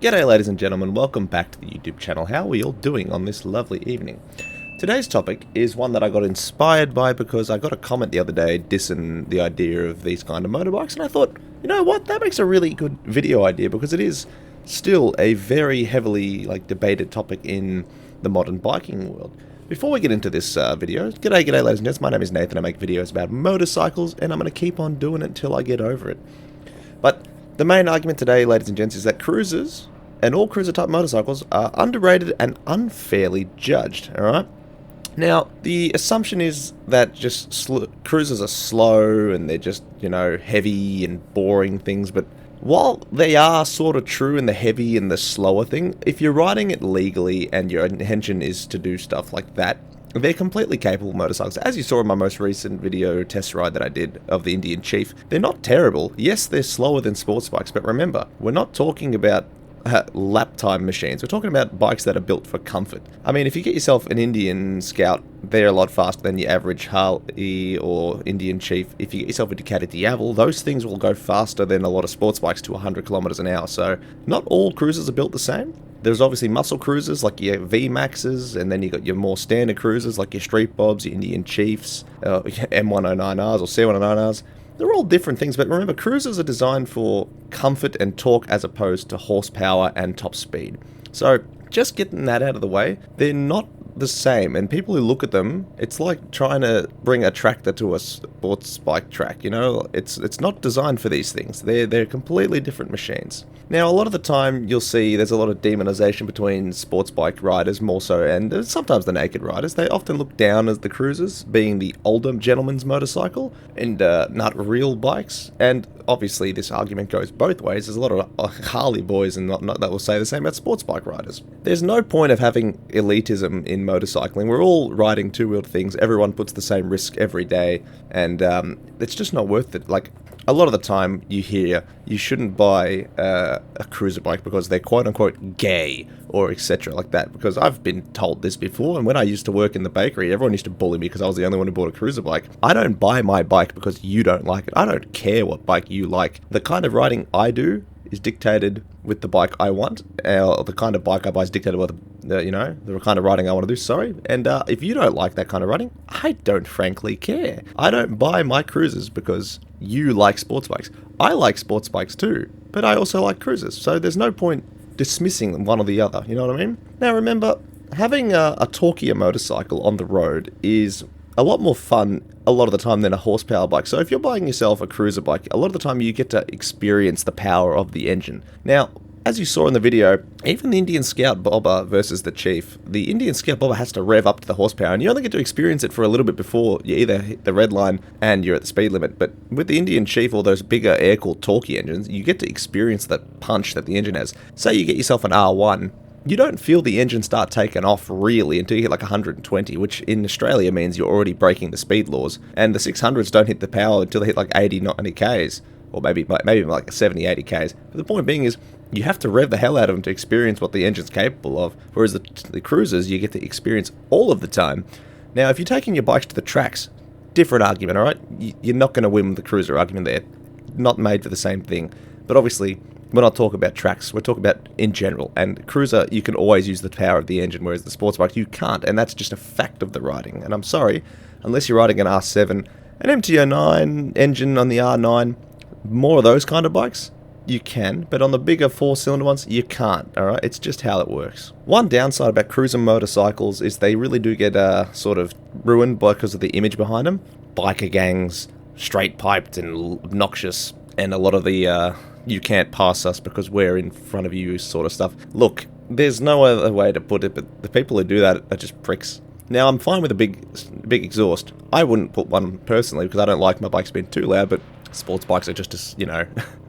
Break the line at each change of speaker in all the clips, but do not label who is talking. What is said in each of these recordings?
G'day ladies and gentlemen, welcome back to the YouTube channel. How are we all doing on this lovely evening? Today's topic is one that I got inspired by because I got a comment the other day dissing the idea of these kind of motorbikes, and I thought, you know what, that makes a really good video idea because it is still a very heavily debated topic in the modern biking world. Before we get into this video, g'day ladies and gents, my name is Nathan. I make videos about motorcycles and I'm going to keep on doing it until I get over it. But the main argument today, ladies and gents, is that cruisers and all cruiser type motorcycles are underrated and unfairly judged, alright? Now, the assumption is that just cruisers are slow and they're just, heavy and boring things, but while they are sort of true in the heavy and the slower thing, if you're riding it legally and your intention is to do stuff like that, they're completely capable motorcycles. As you saw in my most recent video test ride that I did of the Indian Chief, they're not terrible. Yes, they're slower than sports bikes, but remember, we're not talking about lap time machines. We're talking about bikes that are built for comfort. I mean, if you get yourself an Indian Scout, they're a lot faster than your average Harley or Indian Chief. If you get yourself a Ducati Diavel, those things will go faster than a lot of sports bikes to 100 kilometers an hour. So not all cruisers are built the same. There's obviously muscle cruisers like your V-Maxes, and then you got your more standard cruisers like your Street Bobs, your Indian Chiefs, M109Rs or C109Rs. They're all different things, but remember, cruisers are designed for comfort and torque as opposed to horsepower and top speed. So just getting that out of the way, they're not the same, and people who look at them, it's like trying to bring a tractor to a sports bike track, it's not designed for these things. They're completely different machines. Now, a lot of the time you'll see there's a lot of demonization between sports bike riders more so, and sometimes the naked riders. They often look down as the cruisers, being the older gentleman's motorcycle and not real bikes. And obviously this argument goes both ways. There's a lot of Harley boys and not that will say the same about sports bike riders. There's no point of having elitism in motorcycling. We're all riding two-wheeled things. Everyone puts the same risk every day, and it's just not worth it. Like, a lot of the time you hear you shouldn't buy a cruiser bike because they're quote-unquote gay or etc. like that, because I've been told this before, and when I used to work in the bakery, everyone used to bully me because I was the only one who bought a cruiser bike. I don't buy my bike because you don't like it. I don't care what bike you like. The kind of riding I do is dictated with the bike I want. The kind of bike I buy is dictated by the kind of riding I want to do, sorry. And if you don't like that kind of riding, I don't frankly care. I don't buy my cruisers because you like sports bikes. I like sports bikes too, but I also like cruisers, so there's no point dismissing one or the other, you know what I mean? Now remember, having a torquey motorcycle on the road is a lot more fun a lot of the time than a horsepower bike. So if you're buying yourself a cruiser bike, a lot of the time you get to experience the power of the engine. Now, as you saw in the video, even the Indian Scout Bobber versus the Chief, the Indian Scout Bobber has to rev up to the horsepower, and you only get to experience it for a little bit before you either hit the red line and you're at the speed limit. But with the Indian Chief or those bigger air-cooled torquey engines, you get to experience that punch that the engine has. Say you get yourself an R1, you don't feel the engine start taking off really until you hit like 120, which in Australia means you're already breaking the speed laws, and the 600s don't hit the power until they hit like 80, 90 Ks, or maybe like 70, 80 Ks. But the point being is, you have to rev the hell out of them to experience what the engine's capable of, whereas the cruisers you get to experience all of the time. Now, if you're taking your bikes to the tracks, different argument, alright? You're not going to win the cruiser argument there. Not made for the same thing. But obviously, we're not talking about tracks, we're talking about in general. And cruiser, you can always use the power of the engine, whereas the sports bike, you can't. And that's just a fact of the riding. And I'm sorry, unless you're riding an R7, an MT-09 engine on the R9, more of those kind of bikes, you can, but on the bigger four-cylinder ones, you can't, alright? It's just how it works. One downside about cruiser motorcycles is they really do get sort of ruined because of the image behind them. Biker gangs, straight-piped and obnoxious, and a lot of the, you can't pass us because we're in front of you sort of stuff. Look, there's no other way to put it, but the people who do that are just pricks. Now, I'm fine with a big exhaust. I wouldn't put one personally because I don't like my bikes being too loud, but sports bikes are just as,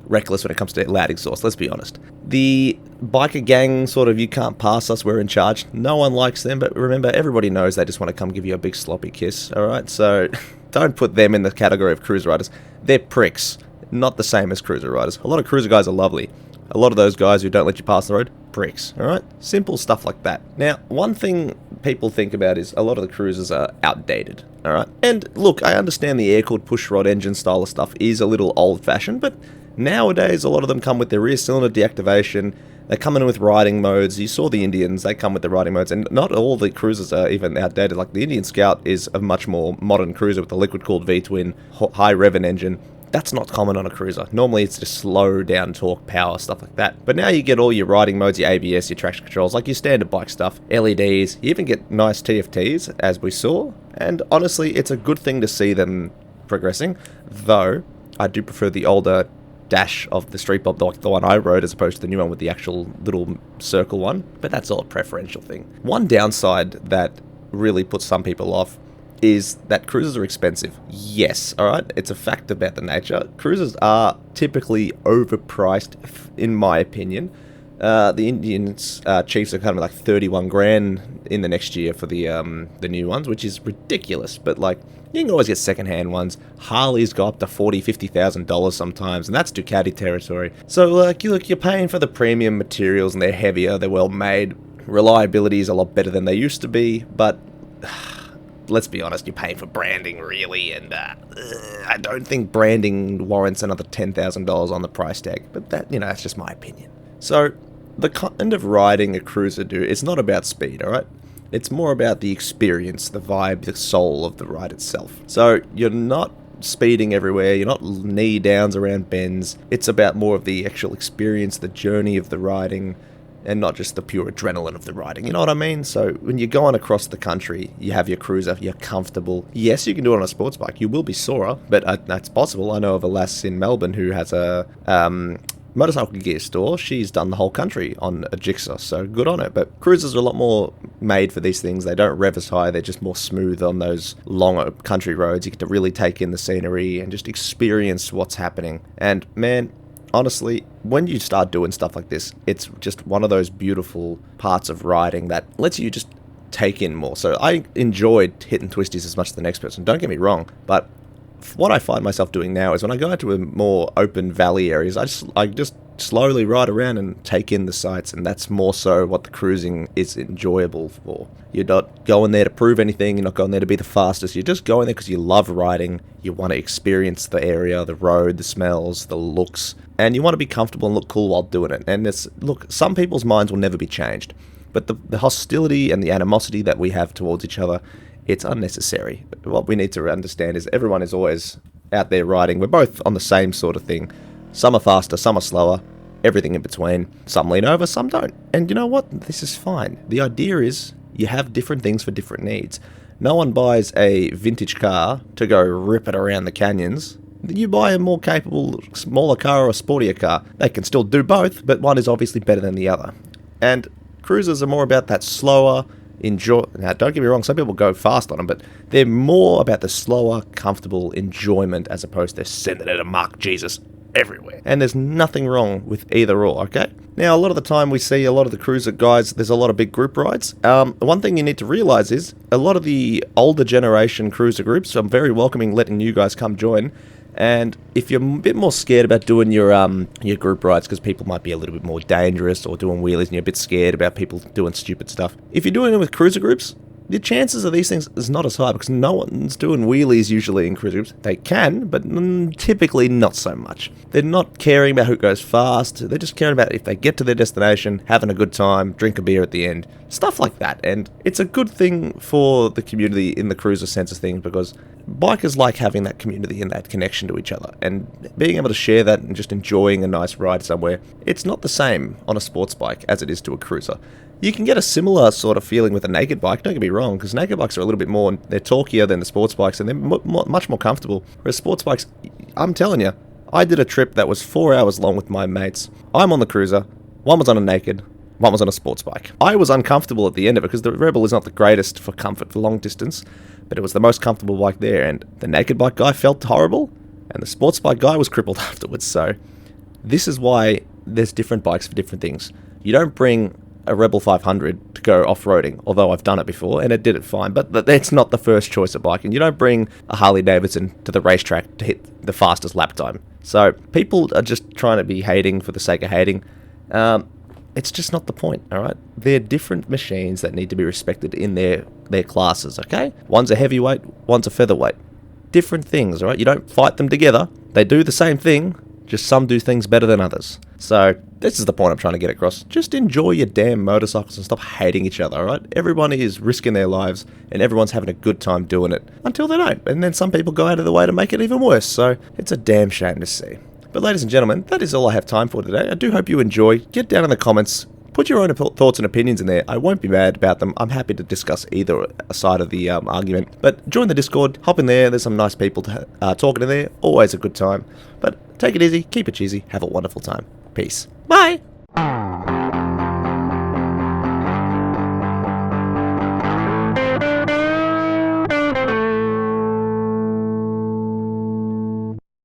reckless when it comes to loud exhaust, let's be honest. The biker gang sort of, you can't pass us, we're in charge. No one likes them, but remember, everybody knows they just want to come give you a big sloppy kiss, alright? So, don't put them in the category of cruiser riders. They're pricks, not the same as cruiser riders. A lot of cruiser guys are lovely. A lot of those guys who don't let you pass the road, pricks, alright? Simple stuff like that. Now, one thing people think about is a lot of the cruisers are outdated, alright? And look, I understand the air-cooled pushrod engine style of stuff is a little old-fashioned, but nowadays a lot of them come with their rear cylinder deactivation, They come in with riding modes. You saw the Indians, they come with the riding modes, and not all the cruisers are even outdated. Like the Indian Scout is a much more modern cruiser with a liquid-cooled V-twin, high revving engine. That's not common on a cruiser. Normally it's just slow down torque, power, stuff like that. But now you get all your riding modes, your ABS, your traction controls, like your standard bike stuff, LEDs. You even get nice TFTs, as we saw. And honestly, it's a good thing to see them progressing. Though, I do prefer the older dash of the Street Bob, like the one I rode, as opposed to the new one with the actual little circle one. But that's all a preferential thing. One downside that really puts some people off is that cruisers are expensive. Yes, alright, it's a fact about the nature. Cruisers are typically overpriced, in my opinion. The Indians Chiefs are kind of like 31 grand in the next year for the new ones, which is ridiculous. But like, you can always get second-hand ones. Harleys go up to $40,000-$50,000 sometimes, and that's Ducati territory. So like, you're paying for the premium materials, and they're heavier, they're well made. Reliability is a lot better than they used to be, but let's be honest, you're paying for branding, really, and I don't think branding warrants another $10,000 on the price tag, but that's just my opinion. So, the kind of riding a cruiser do, it's not about speed, alright? It's more about the experience, the vibe, the soul of the ride itself. So, you're not speeding everywhere, you're not knee downs around bends, it's about more of the actual experience, the journey of the riding, and not just the pure adrenaline of the riding, you know what I mean? So when you're going across the country, you have your cruiser, you're comfortable. Yes, you can do it on a sports bike, you will be sorer, but that's possible. I know of a lass in Melbourne who has a motorcycle gear store. She's done the whole country on a Jigsaw, so good on her. But cruisers are a lot more made for these things. They don't rev as high, they're just more smooth on those longer country roads. You get to really take in the scenery and just experience what's happening. And man, honestly, when you start doing stuff like this, it's just one of those beautiful parts of riding that lets you just take in more. So I enjoyed hitting twisties as much as the next person, don't get me wrong, but what I find myself doing now is when I go out to a more open valley areas, I just slowly ride around and take in the sights, and that's more so what the cruising is enjoyable for. You're not going there to prove anything, you're not going there to be the fastest, you're just going there because you love riding, you want to experience the area, the road, the smells, the looks, and you want to be comfortable and look cool while doing it. And look, some people's minds will never be changed, but the hostility and the animosity that we have towards each other, it's unnecessary. What we need to understand is everyone is always out there riding. We're both on the same sort of thing. Some are faster, some are slower, everything in between. Some lean over, some don't. And you know what? This is fine. The idea is you have different things for different needs. No one buys a vintage car to go rip it around the canyons. You buy a more capable, smaller car or a sportier car. They can still do both, but one is obviously better than the other. And cruisers are more about that slower, now don't get me wrong, some people go fast on them, but they're more about the slower, comfortable enjoyment as opposed to sending it a Mark Jesus everywhere. And there's nothing wrong with either or, okay? Now, a lot of the time we see a lot of the cruiser guys, there's a lot of big group rides. One thing you need to realize is a lot of the older generation cruiser groups, I'm very welcoming letting you guys come join. And if you're a bit more scared about doing your group rides because people might be a little bit more dangerous or doing wheelies and you're a bit scared about people doing stupid stuff, if you're doing it with cruiser groups, the chances of these things is not as high because no one's doing wheelies usually in cruiser groups. They can, but typically not so much. They're not caring about who goes fast. They're just caring about if they get to their destination, having a good time, drink a beer at the end, stuff like that. And it's a good thing for the community in the cruiser sense of things because bikers like having that community and that connection to each other. And being able to share that and just enjoying a nice ride somewhere, it's not the same on a sports bike as it is to a cruiser. You can get a similar sort of feeling with a naked bike, don't get me wrong, because naked bikes are a little bit more, they're torqueyer than the sports bikes, and they're much more comfortable. Whereas sports bikes, I'm telling you, I did a trip that was 4 hours long with my mates. I'm on the cruiser, one was on a naked, one was on a sports bike. I was uncomfortable at the end of it because the Rebel is not the greatest for comfort for long distance, but it was the most comfortable bike there, and the naked bike guy felt horrible, and the sports bike guy was crippled afterwards. So this is why there's different bikes for different things. You don't bring a Rebel 500 to go off-roading, although I've done it before and it did it fine, but that's not the first choice of bike, and you don't bring a Harley Davidson to the racetrack to hit the fastest lap time. So people are just trying to be hating for the sake of hating. It's just not the point, alright? They're different machines that need to be respected in their classes, okay? One's a heavyweight, one's a featherweight. Different things, alright? You don't fight them together. They do the same thing, Just some do things better than others. So, this is the point I'm trying to get across. Just enjoy your damn motorcycles and stop hating each other, alright? Everyone is risking their lives, and everyone's having a good time doing it. Until they don't. And then some people go out of their way to make it even worse, so it's a damn shame to see. But ladies and gentlemen, that is all I have time for today. I do hope you enjoy. Get down in the comments. Put your own thoughts and opinions in there. I won't be mad about them. I'm happy to discuss either side of the argument. But join the Discord. Hop in there. There's some nice people talking in there. Always a good time. But take it easy. Keep it cheesy. Have a wonderful time. Peace. Bye.